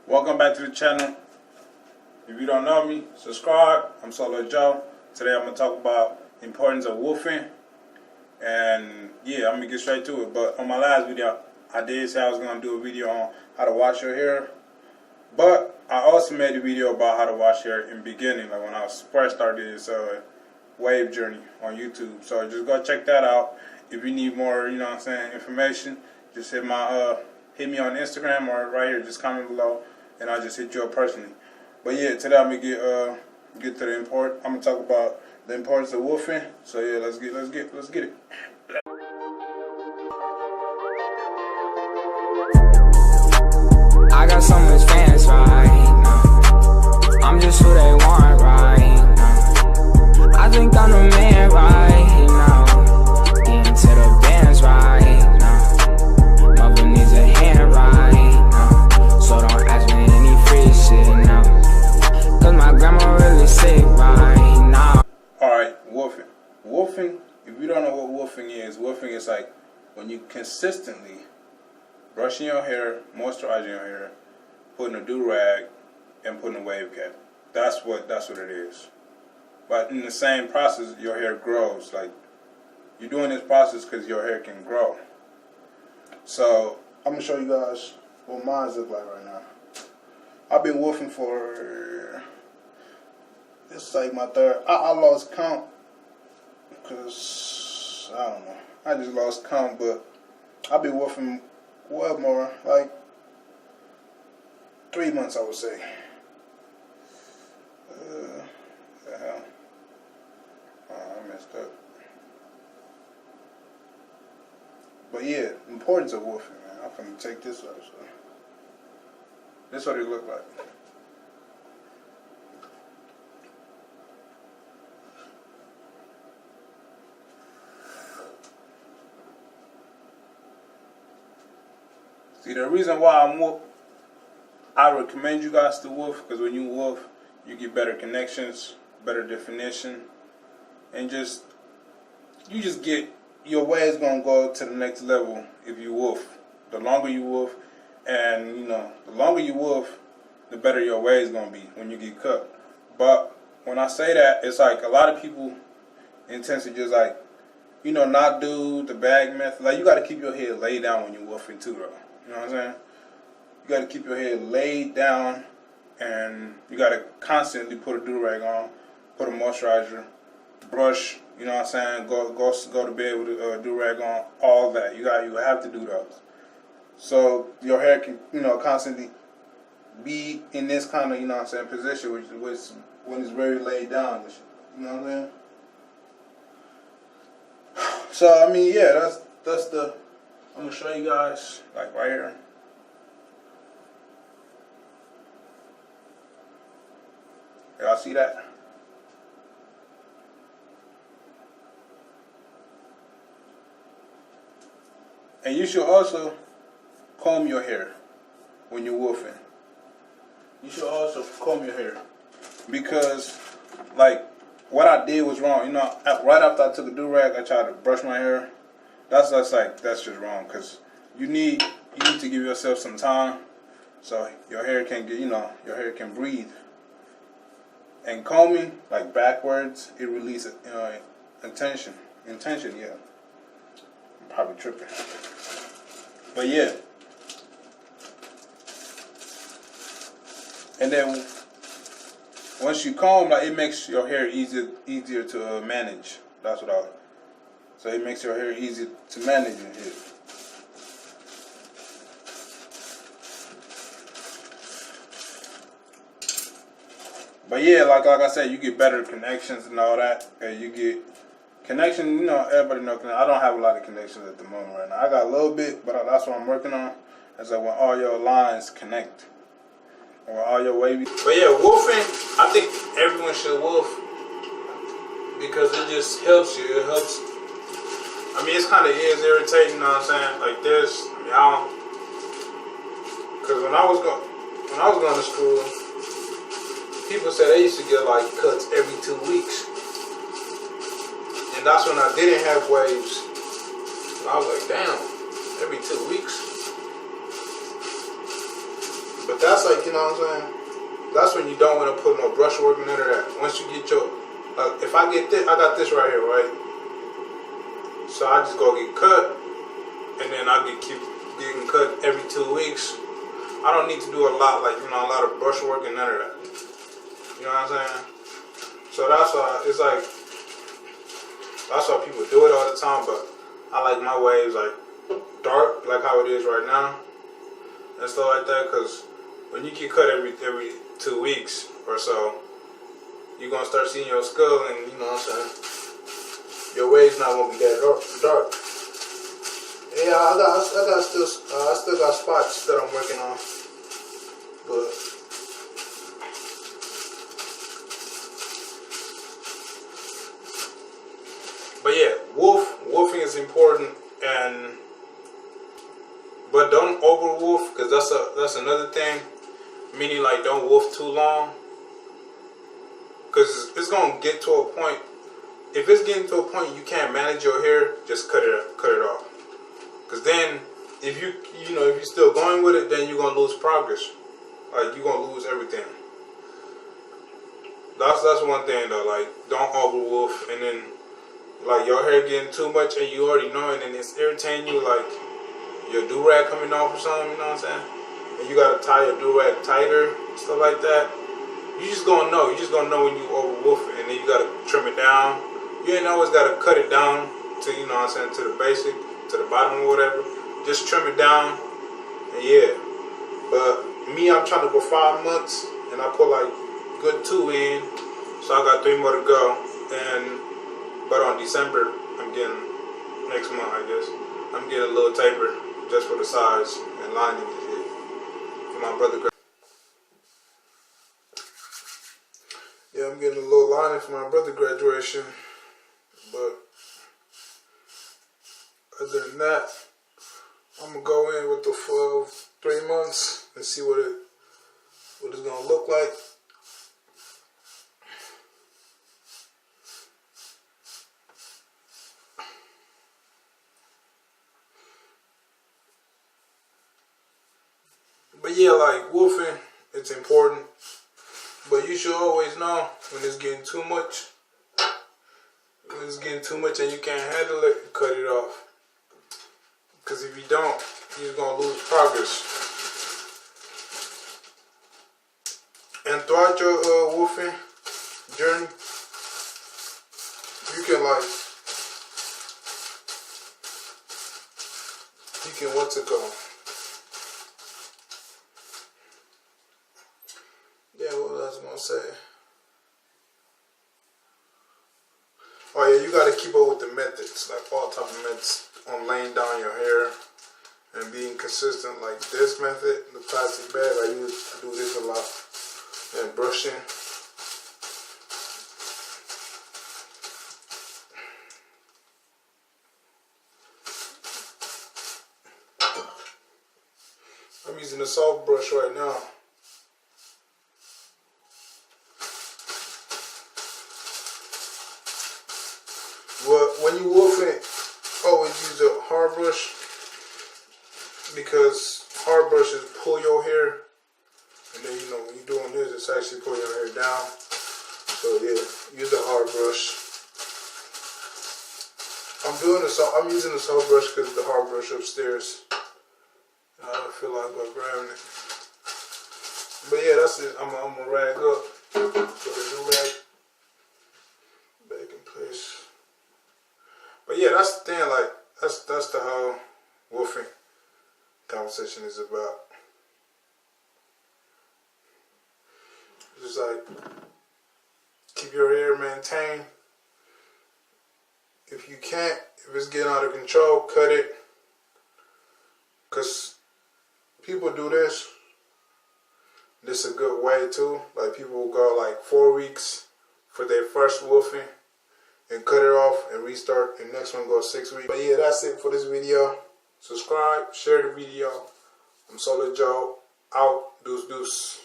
Welcome back to the channel. If you don't know me, subscribe. I'm Solo Joe. Today I'm going to talk about the importance of woofing. And yeah, I'm going to get straight to it. But on my last video, I did say I was going to do a video on how to wash your hair. But I also made a video about how to wash hair in the beginning, like when I first started this wave journey on YouTube. So just go check that out. If you need more, information, just hit me on Instagram or right here. Just comment below, and I'll just hit you up personally. But yeah, today I'm gonna get to the import. I'm gonna talk about the importance of woofing. So yeah, let's get it. I got so much fans right now. I'm just who they want right now. I think I'm the man right now. Getting to the bands right now. Mother needs a hand right now. So don't ask me any free shit now. Cause my grandma really sick right now. Alright, woofing. Woofing, if you don't know what woofing is like when you consistently brushing your hair, moisturizing your hair, putting a do-rag, and putting a wave cap. That's what it is. But in the same process, your hair grows. Like, you're doing this process because your hair can grow. So I'm gonna show you guys what mine look like right now. I've been woofing for this is like my third. I lost count because I don't know. I just lost count, but I've been woofing well more, like 3 months, I would say. The hell? I messed up. But yeah, importance of woofing, man. I'm gonna take this out. So this is what it look like. See, the reason why I recommend you guys to woof, because when you woof, you get better connections, better definition, and you just get, your wave's gonna go to the next level if you woof. The longer you woof, and the longer you woof, the better your wave's gonna be when you get cut. But when I say that, it's like a lot of people intend to just like, not do the bag method. Like, you gotta keep your head laid down when you're woofing too, though. You know what I'm saying? You got to keep your head laid down, and you got to constantly put a do-rag on, put a moisturizer, brush. You know what I'm saying? Go to bed with a do-rag on. All that you have to do those. So your hair can constantly be in this kind of position, which when it's very laid down. You know what I'm saying? So I mean, yeah, that's the. I'm going to show you guys, like right here. Y'all see that? And you should also comb your hair when you're woofing. You should also comb your hair. Because, like, what I did was wrong. Right after I took a do-rag, I tried to brush my hair. That's just wrong, because you need to give yourself some time so your hair can get your hair can breathe. And combing like backwards, it releases intention. Yeah, I'm probably tripping, but yeah. And then once you comb, like, it makes your hair easier to manage. That's what So it makes your hair easy to manage in here. But yeah, like I said, you get better connections and all that. And you get connection, everybody knows. I don't have a lot of connections at the moment right now. I got a little bit, but that's what I'm working on. It's like when all your lines connect. Or all your wavy. But yeah, woofing, I think everyone should woof. Because it just helps you. It helps. I mean, it's kind of irritating, you know what I'm saying? Like this, because when I was going to school, people said they used to get like cuts every 2 weeks, and that's when I didn't have waves. And I was like, damn, every 2 weeks. But But that's like, you know what I'm saying? That's when you don't want to put no brushwork and none of that. Once you get your, if I get this, I got this right here, right? So I just go get cut, and then I keep getting cut every 2 weeks. I don't need to do a lot, like, you know, a lot of brushwork and none of that. You know what I'm saying? So that's why it's like, that's why people do it all the time. But I like my waves like dark, like how it is right now, and stuff like that. Cause when you get cut every 2 weeks or so, you're gonna start seeing your skull, and you know what I'm saying, your waves not gonna be that dark. Yeah, I still got spots that I'm working on, but yeah, wolfing is important, but don't over wolf, because that's another thing. Meaning, like, don't wolf too long, because it's gonna get to a point. If it's getting to a point you can't manage your hair, just cut it off. Because then, if you're still going with it, then you're gonna lose progress. Like, you're gonna lose everything. That's one thing though. Like, don't over wolf, and then like your hair getting too much, and you already know it, and it's irritating you, like your do-rag coming off or something. You know what I'm saying? And you gotta tie your do-rag tighter, stuff like that. You just gonna know. You just gonna know when you over wolf it, and then you gotta trim it down. You ain't always gotta cut it down to, you know what I'm saying, to the basic, to the bottom or whatever. Just trim it down, and yeah. But me, I'm trying to go 5 months, and I put like good 2 in, so I got 3 more to go. But on December, I'm getting, next month I guess, I'm getting a little taper just for the size and lining and shit for my brother. Yeah, I'm getting a little lining for my brother graduation. But other than that, I'm gonna go in with the full 3 months and see what it's gonna look like. But yeah, like wolfing, it's important. But you should always know when it's getting too much. When it's getting too much and you can't handle it, cut it off. Because if you don't, you're going to lose progress. And throughout your wolfing journey, you can what's it called? Yeah, what was I going to say? Oh yeah, you got to keep up with the methods, like all type of methods on laying down your hair and being consistent. Like this method, the plastic bag, I do this a lot, and brushing. I'm using a soft brush right now. Well, when you wolfing, always use a hard brush, because hard brushes pull your hair, and then when you're doing this, it's actually pulling your hair down. So yeah, use a hard brush. I'm using the soft brush because the hard brush upstairs, I don't feel like grabbing it. But yeah, that's it. I'm gonna rag up. So the new rag back in place. But yeah, that's the thing. Like that's the whole wolfing conversation is about. Just like keep your hair maintained. If you can't, if it's getting out of control, cut it. Cause people do this. This is a good way too. Like people will go like 4 weeks for their first wolfing and cut it off and restart, and next one goes 6 weeks. But yeah, that's it for this video. Subscribe, share the video. I'm Solar Joe, out, deuce deuce.